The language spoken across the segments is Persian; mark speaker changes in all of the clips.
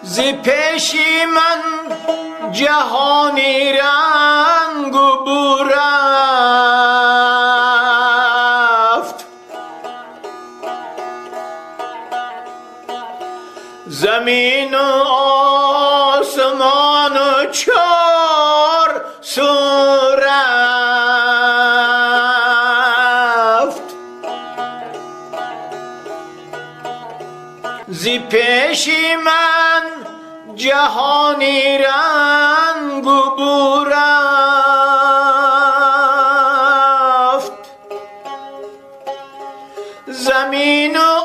Speaker 1: ز پیشی من جهانی رنگ و بو رفت، زمین و آسمان و چار سو رفت. ز پیشی من جهانی رنگ و بو رفت، زمین و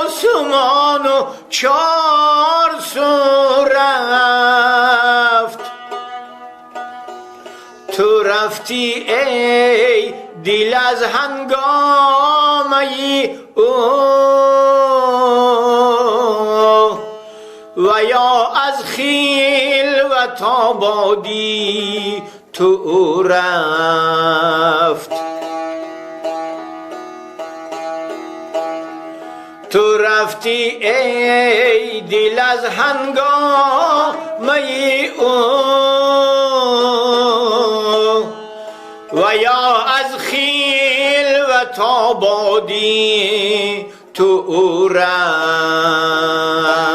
Speaker 1: آسمان و چار سو رفت. تو رفتی ای دل از هنگامه او و یا از خیل و تابادی تو رفت. تو رفتی ای دل از هنگامه او و یا از خیل و تابادی تو رفت.